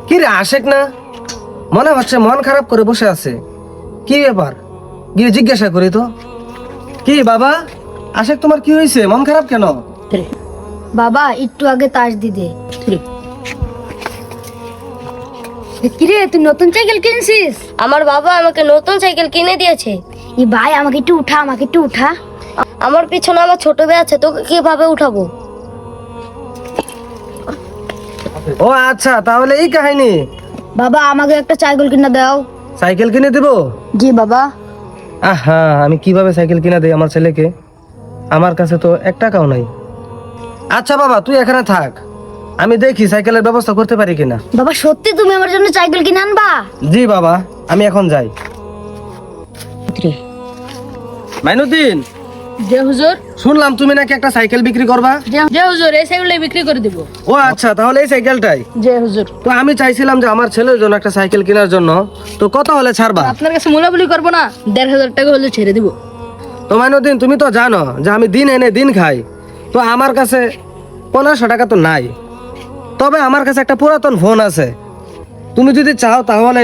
কি রে আশেক না? মনে হচ্ছে মন খারাপ করে বসে আছে। কি ব্যাপার? গিয়ে জিজ্ঞাসা করি তো। কি বাবা আশেক, তোমার কি হয়েছে? মন খারাপ কেন? বাবা একটু আগে তাস দিদে। কিরে তুই নতুন সাইকেল কিনছিস? আমার বাবা আমাকে নতুন সাইকেল কিনে দিয়েছে। ই ভাই আমাকে একটু উঠা, আমাকে একটু উঠা। আমার পিছনে আমার ছোট ভাই আছে, তোকে কিভাবে উঠাবো? ও আচ্ছা, তাহলে এই কাহিনী। বাবা আমাকে একটা সাইকেল কিনে দাও। সাইকেল কিনে দেবো? জি বাবা। আহা, আমি কিভাবে সাইকেল কিনে দেই আমার ছেলেকে? আমার কাছে তো 1 টাকাও নাই। আচ্ছা বাবা, তুই এখানে থাক, আমি দেখি সাইকেলের ব্যবস্থা করতে পারি কিনা। বাবা সত্যি তুমি আমার জন্য সাইকেল কিনে আনবা? জি বাবা, আমি এখন যাই। মাইনুদ্দিন, যে হুজুর, শুনলাম তুমি নাকি একটা সাইকেল বিক্রি করবা? যে হুজুর এই সাইকেলটা বিক্রি করে দিব। ও আচ্ছা, তাহলে এই সাইকেলটাই। যে হুজুর, তো আমি চাইছিলাম যে আমার ছেলের জন্য একটা সাইকেল কেনার জন্য, তো কত হলে ছাড়বা? আপনার কাছে মূলাবলি করবো না, 1,500 টাকা হলে ছেড়ে দিব। তো মাইনুদ্দিন, তুমি তো জানো যে আমি দিন এনে দিন খাই, তো আমার কাছে 1500 টাকা তো নাই। তবে আমার কাছে একটা পুরাতন ফোন আছে, তুমি যদি চাও তাহলে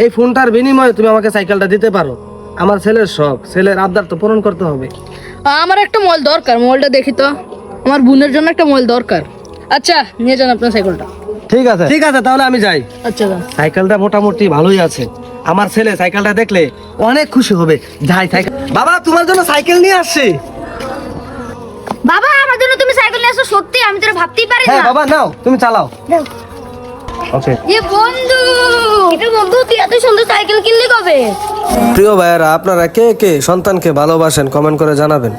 এই ফোনটার বিনিময়ে তুমি আমাকে সাইকেলটা দিতে পারো। আমার ছেলের শখ, ছেলের আবদার তো পূরণ করতে হবে। আমার একটা মোবাইল দরকার, মোবাইলটা দেখি তো। আমার বোনের জন্য একটা মোবাইল দরকার। আচ্ছা নিয়ে যান আপনার সাইকেলটা। ঠিক আছে ঠিক আছে, তাহলে আমি যাই। আচ্ছা যান। সাইকেলটা মোটামুটি ভালোই আছে, আমার ছেলে সাইকেলটা দেখলে অনেক খুশি হবে। যাই সাইকেল। বাবা তোমার জন্য সাইকেল নিয়ে আসছি। বাবা আমার জন্য তুমি সাইকেল নিয়ে আসো? সত্যি আমি তোরা ভাবতেই পারি হ্যাঁ না। বাবা, নাও তুমি চালাও। ওকে। এ বন্ধু, এটা বন্ধু, তুই এত সুন্দর সাইকেল কিনলি কবে? প্রিয় ভাইয়েরা, আপনারা কে কে সন্তানকে ভালোবাসেন কমেন্ট করে জানাবেন।